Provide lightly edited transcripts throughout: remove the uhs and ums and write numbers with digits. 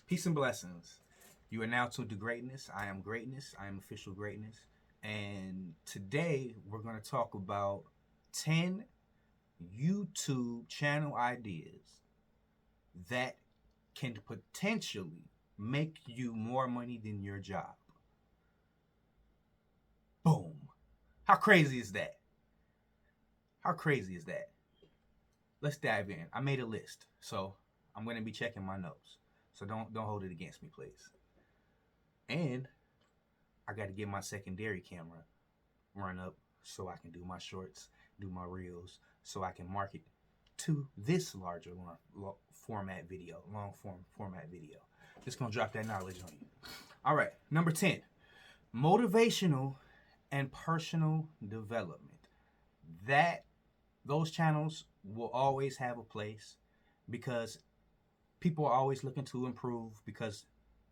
Peace and blessings. You are now tuned to greatness. I am greatness. I am official greatness. And today we're going to talk about 10 YouTube channel ideas that can potentially make you more money than your job. Boom. How crazy is that? How crazy is that? Let's dive in. I made a list, so I'm going to be checking my notes. So don't hold it against me, please. And I got to get my secondary camera run up so I can do my shorts, do my reels, so I can market to this larger long format video. Just gonna drop that knowledge on you. All right, number 10, motivational and personal development. Those channels will always have a place because people are always looking to improve because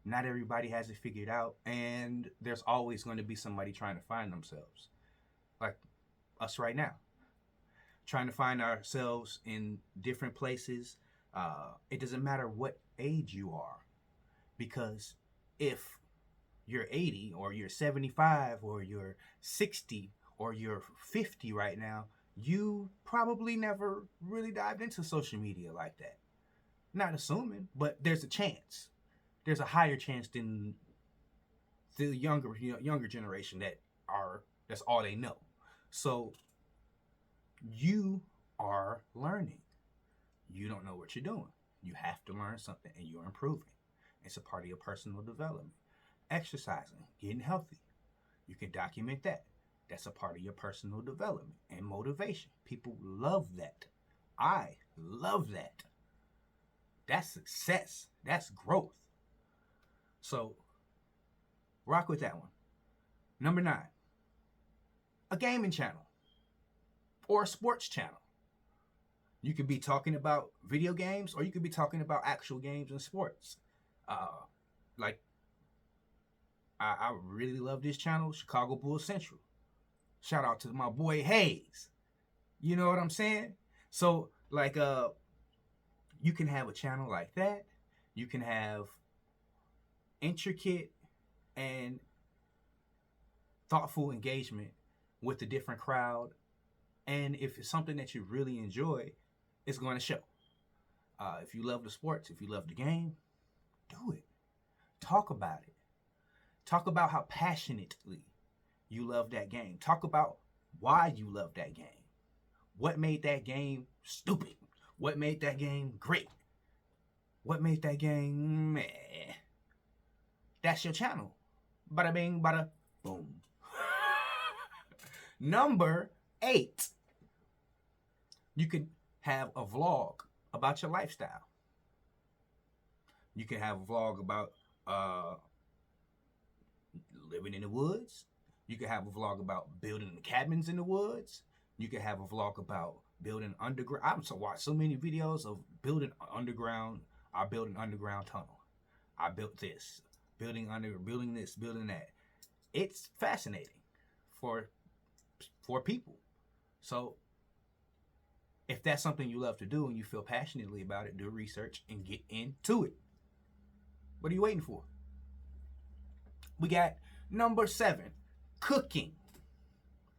not everybody has it figured out, and there's always going to be somebody trying to find themselves, like us right now, trying to find ourselves in different places. It doesn't matter what age you are, because if you're 80 or you're 75 or you're 60 or you're 50 right now, you probably never really dived into social media like that. Not assuming, but there's a chance. There's a higher chance than the younger generation that's all they know. So you are learning. You don't know what you're doing. You have to learn something, and you're improving. It's a part of your personal development. Exercising, getting healthy. You can document that. That's a part of your personal development and motivation. People love that. I love that. That's success. That's growth. So, rock with that one. Number 9, a gaming channel or a sports channel. You could be talking about video games, or you could be talking about actual games and sports. Like, I really love this channel, Chicago Bulls Central. Shout out to my boy Hayes. You know what I'm saying? So, like, you can have a channel like that. You can have intricate and thoughtful engagement with a different crowd. And if it's something that you really enjoy, it's going to show. If you love the sports, if you love the game, do it. Talk about it. Talk about how passionately you love that game. Talk about why you love that game. What made that game stupid? What made that game great? What made that game meh? That's your channel. Bada bing, bada boom. Number 8. You can have a vlog about your lifestyle. You can have a vlog about living in the woods. You can have a vlog about building cabins in the woods. You can have a vlog about building underground. I've watched so many videos of building underground. I built an underground tunnel. I built this, building this, building that. It's fascinating for people. So if that's something you love to do and you feel passionately about it, do research and get into it. What are you waiting for? We got number 7, cooking.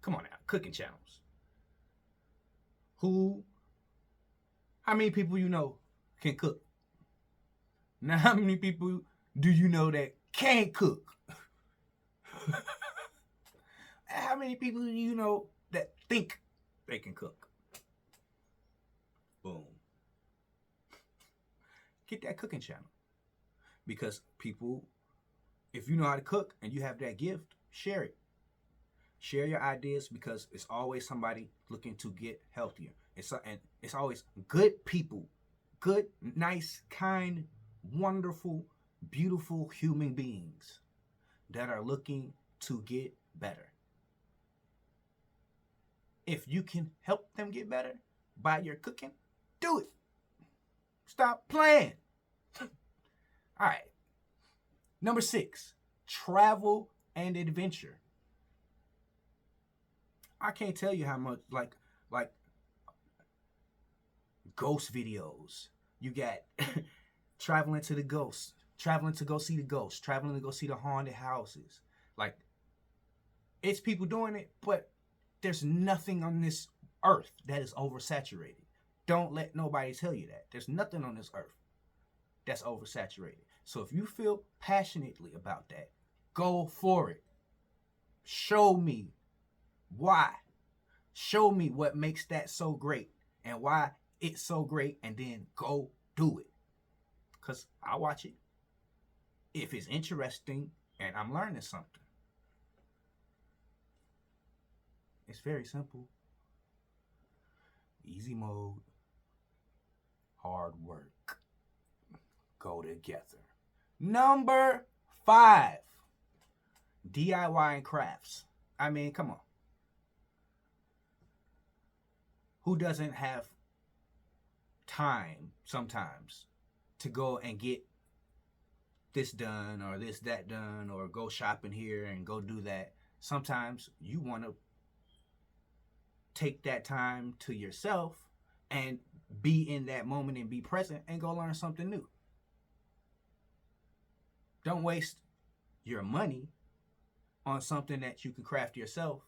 Come on now, cooking channels. How many people you know can cook? Now, how many people do you know that can't cook? How many people do you know that think they can cook? Boom. Get that cooking channel. Because people, if you know how to cook and you have that gift, share it. Share your ideas, because it's always somebody looking to get healthier. It's always good people, good, nice, kind, wonderful, beautiful human beings that are looking to get better. If you can help them get better by your cooking, do it. Stop playing. All right. Number 6, travel and adventure. I can't tell you how much, like ghost videos. You got traveling to the ghost traveling to go see the ghosts, traveling to go see the haunted houses. Like, it's people doing it, but there's nothing on this earth that is oversaturated. Don't let nobody tell you that. There's nothing on this earth that's oversaturated. So if you feel passionately about that, go for it. Show me why. Show me what makes that so great and why it's so great, and then go do it. Because I'll watch it if it's interesting and I'm learning something. It's very simple. Easy mode, hard work go together. Number 5, DIY and crafts. I mean, come on. Who doesn't have time sometimes to go and get this done or this, that done, or go shopping here and go do that? Sometimes you want to take that time to yourself and be in that moment and be present and go learn something new. Don't waste your money on something that you can craft yourself,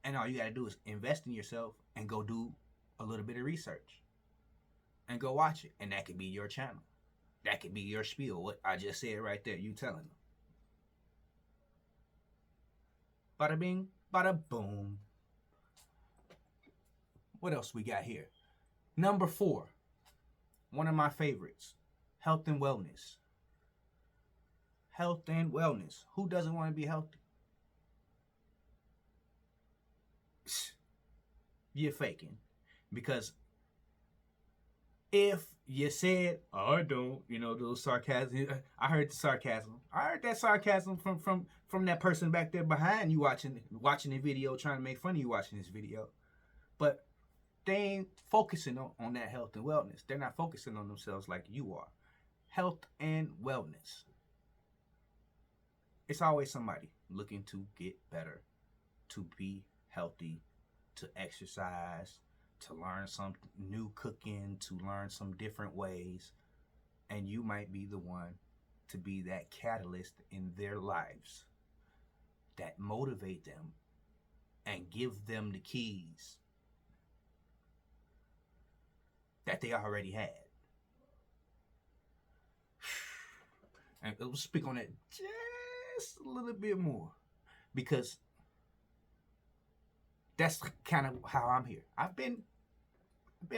and all you got to do is invest in yourself and go do a little bit of research and go watch it. And that could be your channel. That could be your spiel. What I just said right there, you telling them. Bada bing, bada boom. What else we got here? Number 4, one of my favorites, health and wellness. Health and wellness. Who doesn't want to be healthy? You're faking. Because if you said, oh, I don't, those sarcasm, I heard the sarcasm. I heard that sarcasm from that person back there behind you watching the video, trying to make fun of you watching this video. But they ain't focusing on that health and wellness. They're not focusing on themselves like you are. Health and wellness. It's always somebody looking to get better, to be healthy, to exercise, to learn some new cooking, to learn some different ways. And you might be the one to be that catalyst in their lives that motivate them and give them the keys that they already had. And we'll speak on that just a little bit more, because that's kind of how I'm here. I've been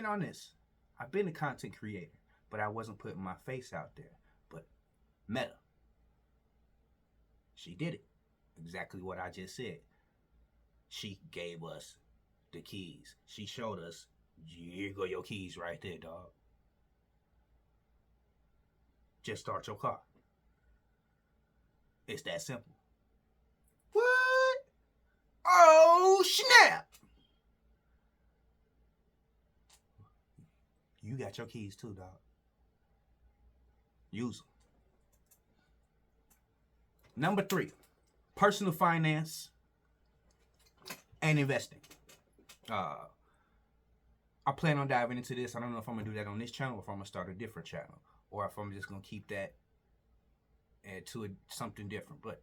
on this. I've been a content creator, but I wasn't putting my face out there. But Meta, she did it. Exactly what I just said. She gave us the keys. She showed us, here go your keys right there, dog. Just start your car. It's that simple. What? Oh, snap. You got your keys too, dog. Use them. Number 3, personal finance and investing. I plan on diving into this. I don't know if I'm going to do that on this channel or if I'm going to start a different channel, or if I'm just going to keep that to something different. But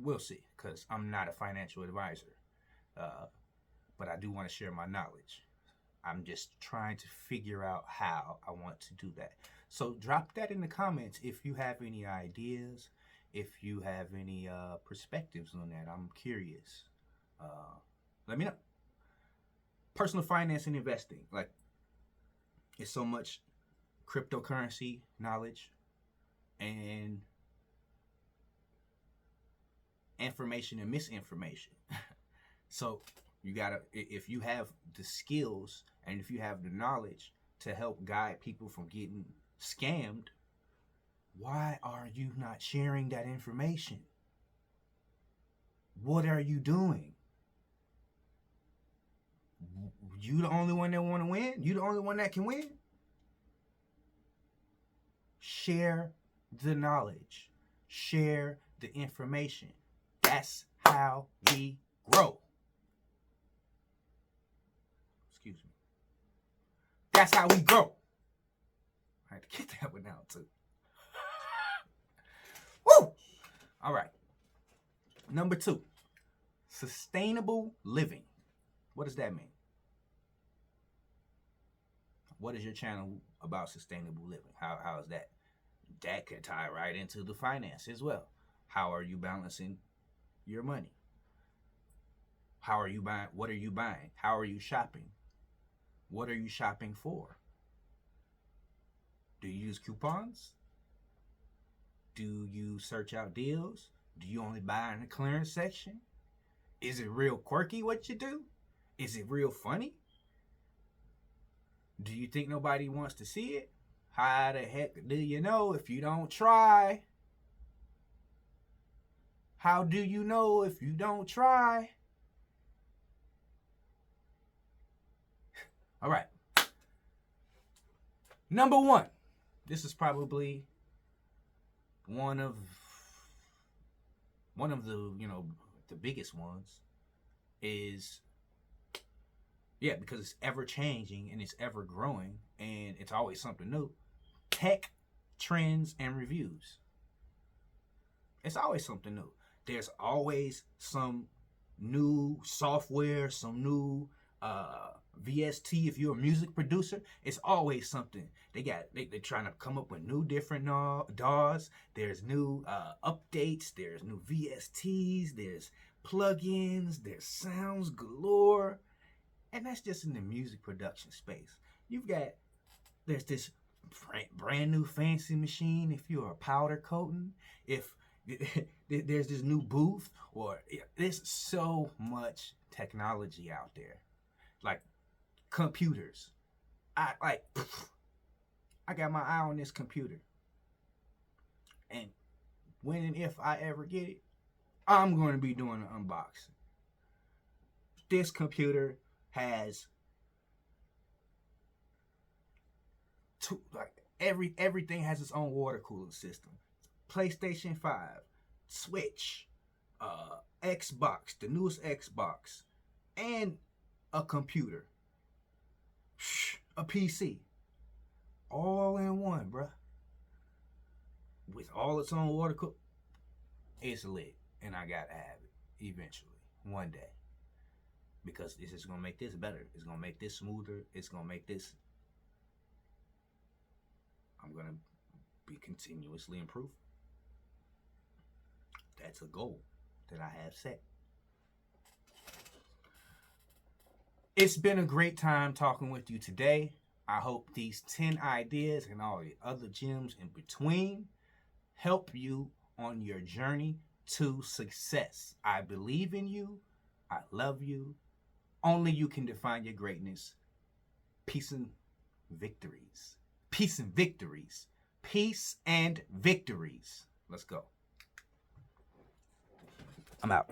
we'll see, because I'm not a financial advisor. But I do want to share my knowledge. I'm just trying to figure out how I want to do that. So drop that in the comments if you have any ideas, if you have any perspectives on that. I'm curious. Let me know. Personal finance and investing. Like, it's so much cryptocurrency knowledge and information and misinformation. So you gotta, if you have the skills and if you have the knowledge to help guide people from getting scammed, why are you not sharing that information? What are you doing? You the only one that want to win? You the only one that can win? Share the knowledge. Share the information. That's how we grow. Excuse me. That's how we grow. Right? to get that one out too. Woo! All right. Number 2, sustainable living. What does that mean? What is your channel about sustainable living? How is that? That could tie right into the finance as well. How are you balancing your money? How are you buying? What are you buying? How are you shopping? What are you shopping for? Do you use coupons? Do you search out deals? Do you only buy in the clearance section? Is it real quirky what you do? Is it real funny? Do you think nobody wants to see it? How the heck do you know if you don't try? How do you know if you don't try? All right. Number 1. This is probably one of the, the biggest ones is, because it's ever changing and it's ever growing and it's always something new. Tech trends and reviews. It's always something new. There's always some new software, some new VST. If you're a music producer, it's always something. They're trying to come up with new different DAWs. There's new updates. There's new VSTs. There's plugins. There's sounds galore. And that's just in the music production space. There's this brand new fancy machine if you're a powder coating. If there's this new booth, or there's so much technology out there. Like computers. I got my eye on this computer. And when and if I ever get it, I'm going to be doing an unboxing. This computer has everything has its own water cooling system. PlayStation 5, Switch, Xbox, the newest Xbox, and a computer, a PC, all in one, bruh. With all its own water cool. It's lit, and I gotta have it eventually, one day. Because this is gonna make this better. It's gonna make this smoother. It's gonna make this. I'm gonna be continuously improving. That's a goal that I have set. It's been a great time talking with you today. I hope these 10 ideas and all the other gems in between help you on your journey to success. I believe in you. I love you. Only you can define your greatness. Peace and victories. Peace and victories. Peace and victories. Let's go. I'm out.